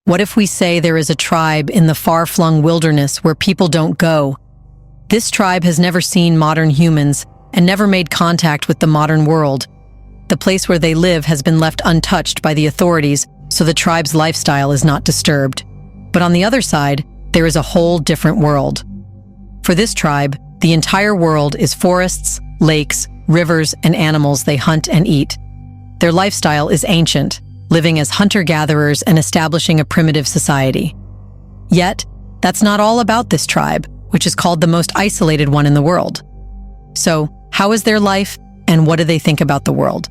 What if we say there is a tribe in the far-flung wilderness where people don't go? This tribe has never seen modern humans and never made contact with the modern world. The place where they live has been left untouched by the authorities, so the tribe's lifestyle is not disturbed. But on the other side, there is a whole different world. For this tribe, the entire world is forests, lakes, rivers, and animals they hunt and eat. Their lifestyle is ancient, living as hunter-gatherers and establishing a primitive society. Yet, that's not all about this tribe, which is called the most isolated one in the world. So, how is their life, and what do they think about the world?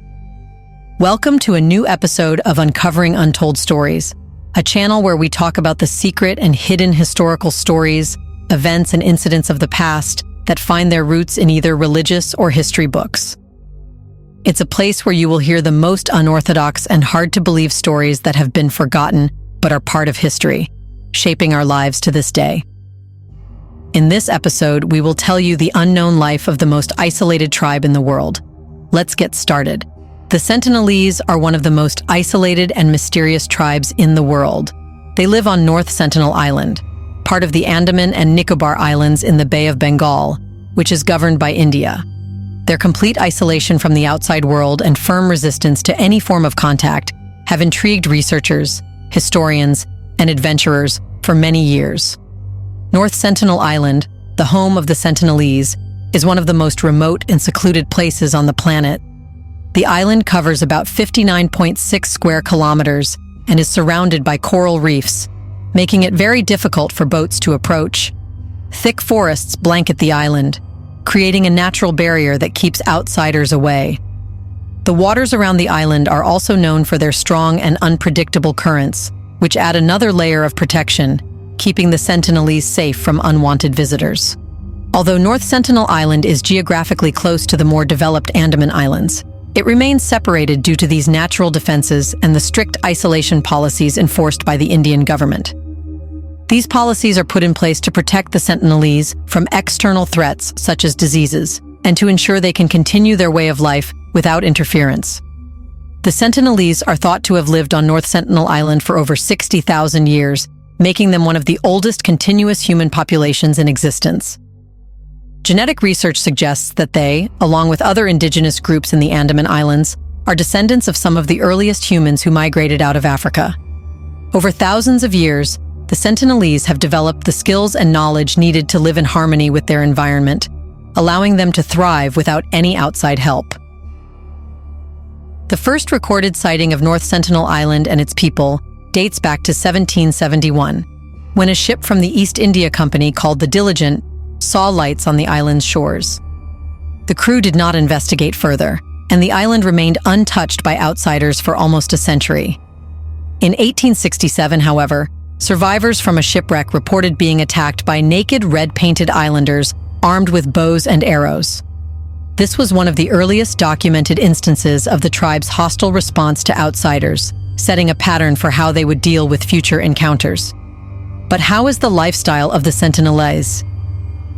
Welcome to a new episode of Uncovering Untold Stories, a channel where we talk about the secret and hidden historical stories, events and incidents of the past that find their roots in either religious or history books. It's a place where you will hear the most unorthodox and hard-to-believe stories that have been forgotten but are part of history, shaping our lives to this day. In this episode, we will tell you the unknown life of the most isolated tribe in the world. Let's get started. The Sentinelese are one of the most isolated and mysterious tribes in the world. They live on North Sentinel Island, part of the Andaman and Nicobar Islands in the Bay of Bengal, which is governed by India. Their complete isolation from the outside world and firm resistance to any form of contact have intrigued researchers, historians, and adventurers for many years. North Sentinel Island, the home of the Sentinelese, is one of the most remote and secluded places on the planet. The island covers about 59.6 square kilometers and is surrounded by coral reefs, making it very difficult for boats to approach. Thick forests blanket the island, creating a natural barrier that keeps outsiders away. The waters around the island are also known for their strong and unpredictable currents, which add another layer of protection, keeping the Sentinelese safe from unwanted visitors. Although North Sentinel Island is geographically close to the more developed Andaman Islands, it remains separated due to these natural defenses and the strict isolation policies enforced by the Indian government. These policies are put in place to protect the Sentinelese from external threats such as diseases, and to ensure they can continue their way of life without interference. The Sentinelese are thought to have lived on North Sentinel Island for over 60,000 years, making them one of the oldest continuous human populations in existence. Genetic research suggests that they, along with other indigenous groups in the Andaman Islands, are descendants of some of the earliest humans who migrated out of Africa. Over thousands of years, the Sentinelese have developed the skills and knowledge needed to live in harmony with their environment, allowing them to thrive without any outside help. The first recorded sighting of North Sentinel Island and its people dates back to 1771, when a ship from the East India Company called the Diligent saw lights on the island's shores. The crew did not investigate further, and the island remained untouched by outsiders for almost a century. In 1867, however, survivors from a shipwreck reported being attacked by naked red-painted islanders armed with bows and arrows. This was one of the earliest documented instances of the tribe's hostile response to outsiders, setting a pattern for how they would deal with future encounters. But how is the lifestyle of the Sentinelese?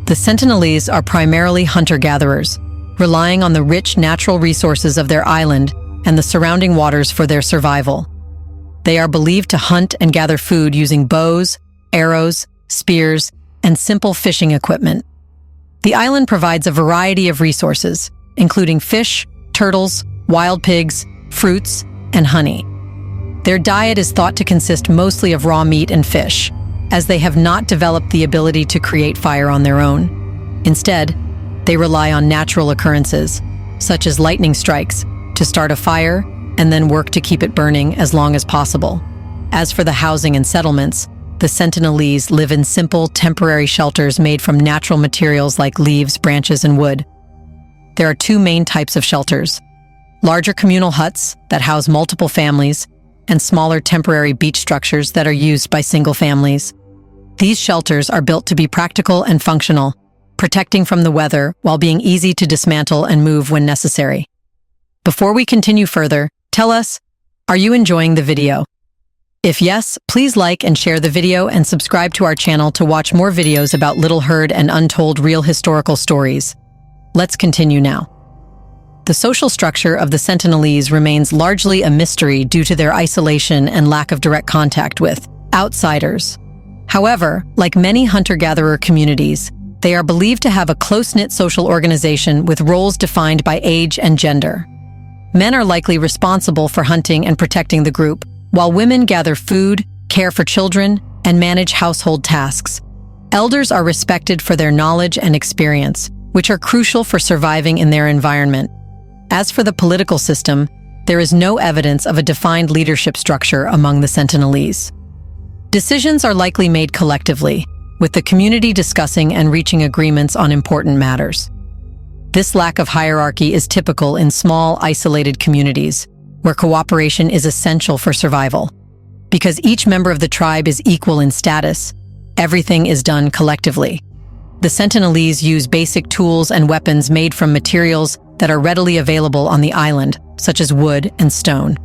The Sentinelese are primarily hunter-gatherers, relying on the rich natural resources of their island and the surrounding waters for their survival. They are believed to hunt and gather food using bows, arrows, spears, and simple fishing equipment. The island provides a variety of resources, including fish, turtles, wild pigs, fruits, and honey. Their diet is thought to consist mostly of raw meat and fish, as they have not developed the ability to create fire on their own. Instead, they rely on natural occurrences, such as lightning strikes, to start a fire and then work to keep it burning as long as possible. As for the housing and settlements, the Sentinelese live in simple, temporary shelters made from natural materials like leaves, branches, and wood. There are two main types of shelters: larger communal huts that house multiple families, and smaller temporary beach structures that are used by single families. These shelters are built to be practical and functional, protecting from the weather while being easy to dismantle and move when necessary. Before we continue further, tell us, are you enjoying the video? If yes, please like and share the video and subscribe to our channel to watch more videos about Little Herd and untold real historical stories. Let's continue now. The social structure of the Sentinelese remains largely a mystery due to their isolation and lack of direct contact with Outsiders. However, like many hunter-gatherer communities, they are believed to have a close-knit social organization with roles defined by age and gender. Men are likely responsible for hunting and protecting the group, while women gather food, care for children, and manage household tasks. Elders are respected for their knowledge and experience, which are crucial for surviving in their environment. As for the political system, there is no evidence of a defined leadership structure among the Sentinelese. Decisions are likely made collectively, with the community discussing and reaching agreements on important matters. This lack of hierarchy is typical in small, isolated communities, where cooperation is essential for survival. Because each member of the tribe is equal in status, everything is done collectively. The Sentinelese use basic tools and weapons made from materials that are readily available on the island, such as wood and stone.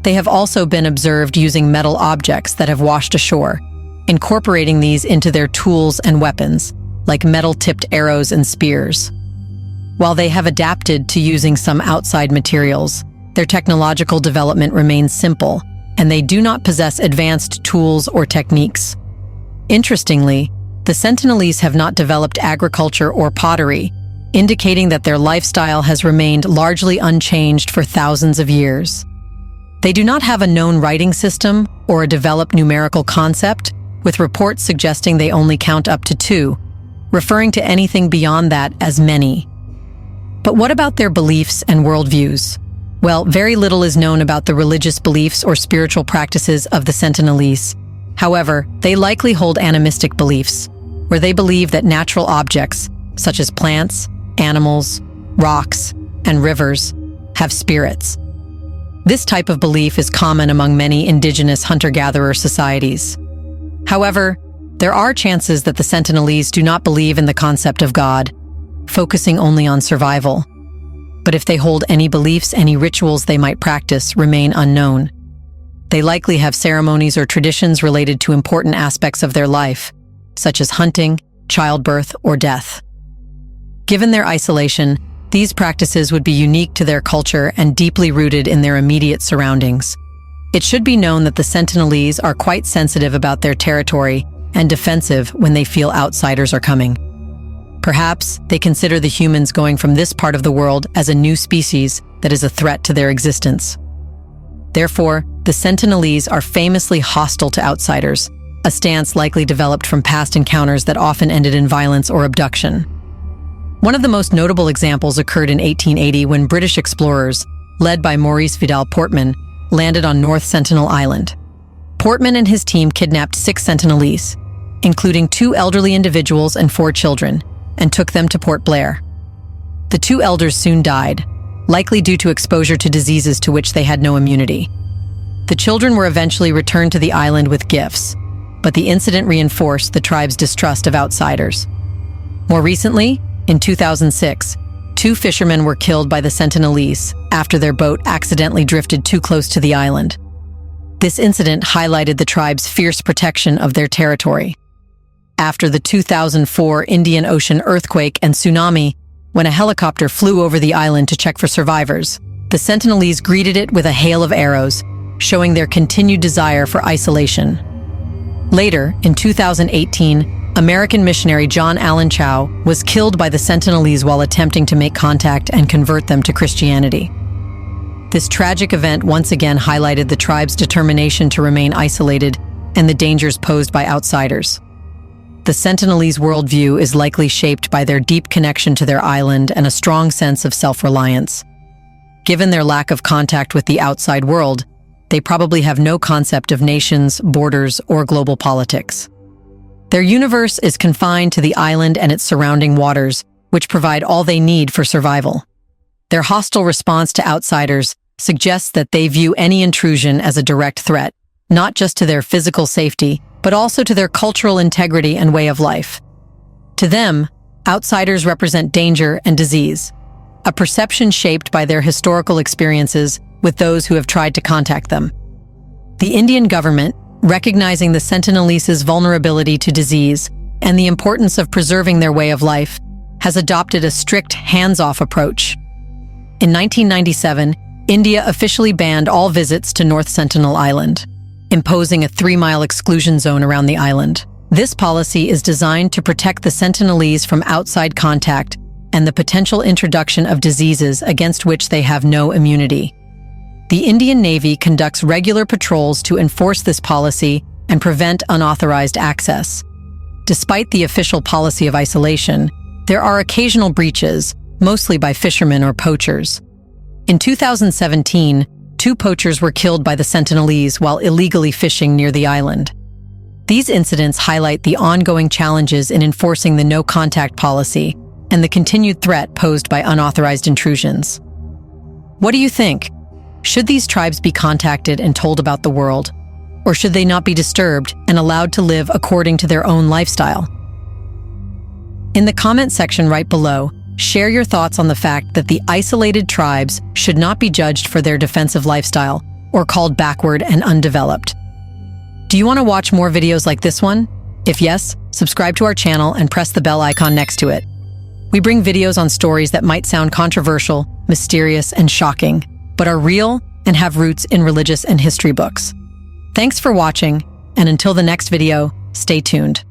They have also been observed using metal objects that have washed ashore, incorporating these into their tools and weapons, like metal-tipped arrows and spears. While they have adapted to using some outside materials, their technological development remains simple, and they do not possess advanced tools or techniques. Interestingly, the Sentinelese have not developed agriculture or pottery, indicating that their lifestyle has remained largely unchanged for thousands of years. They do not have a known writing system or a developed numerical concept, with reports suggesting they only count up to 2, referring to anything beyond that as many. But what about their beliefs and worldviews? Well, very little is known about the religious beliefs or spiritual practices of the Sentinelese. However, they likely hold animistic beliefs, where they believe that natural objects, such as plants, animals, rocks, and rivers, have spirits. This type of belief is common among many indigenous hunter-gatherer societies. However, there are chances that the Sentinelese do not believe in the concept of God, focusing only on survival. But if they hold any beliefs, any rituals they might practice remain unknown. They likely have ceremonies or traditions related to important aspects of their life, such as hunting, childbirth, or death. Given their isolation, these practices would be unique to their culture and deeply rooted in their immediate surroundings. It should be known that the Sentinelese are quite sensitive about their territory and defensive when they feel outsiders are coming. Perhaps they consider the humans going from this part of the world as a new species that is a threat to their existence. Therefore, the Sentinelese are famously hostile to outsiders, a stance likely developed from past encounters that often ended in violence or abduction. One of the most notable examples occurred in 1880 when British explorers, led by Maurice Vidal Portman, landed on North Sentinel Island. Portman and his team kidnapped 6 Sentinelese, including 2 elderly individuals and 4 children, and took them to Port Blair. The 2 elders soon died, likely due to exposure to diseases to which they had no immunity. The children were eventually returned to the island with gifts, but the incident reinforced the tribe's distrust of outsiders. More recently, in 2006, 2 fishermen were killed by the Sentinelese after their boat accidentally drifted too close to the island. This incident highlighted the tribe's fierce protection of their territory. After the 2004 Indian Ocean earthquake and tsunami, when a helicopter flew over the island to check for survivors, the Sentinelese greeted it with a hail of arrows, showing their continued desire for isolation. Later, in 2018, American missionary John Allen Chau was killed by the Sentinelese while attempting to make contact and convert them to Christianity. This tragic event once again highlighted the tribe's determination to remain isolated and the dangers posed by outsiders. The Sentinelese worldview is likely shaped by their deep connection to their island and a strong sense of self-reliance. Given their lack of contact with the outside world, they probably have no concept of nations, borders, or global politics. Their universe is confined to the island and its surrounding waters, which provide all they need for survival. Their hostile response to outsiders suggests that they view any intrusion as a direct threat, not just to their physical safety, but also to their cultural integrity and way of life. To them, outsiders represent danger and disease, a perception shaped by their historical experiences with those who have tried to contact them. The Indian government, recognizing the Sentinelese's vulnerability to disease and the importance of preserving their way of life, has adopted a strict hands-off approach. In 1997, India officially banned all visits to North Sentinel Island. imposing a 3-mile exclusion zone around the island. This policy is designed to protect the Sentinelese from outside contact and the potential introduction of diseases against which they have no immunity. The Indian Navy conducts regular patrols to enforce this policy and prevent unauthorized access. Despite the official policy of isolation, there are occasional breaches, mostly by fishermen or poachers. In 2017, 2 poachers were killed by the Sentinelese while illegally fishing near the island. These incidents highlight the ongoing challenges in enforcing the no-contact policy and the continued threat posed by unauthorized intrusions. What do you think? Should these tribes be contacted and told about the world, or should they not be disturbed and allowed to live according to their own lifestyle? In the comment section right below, share your thoughts on the fact that the isolated tribes should not be judged for their defensive lifestyle or called backward and undeveloped. Do you want to watch more videos like this one? If yes, subscribe to our channel and press the bell icon next to it. We bring videos on stories that might sound controversial, mysterious, and shocking, but are real and have roots in religious and history books. Thanks for watching, and until the next video, stay tuned.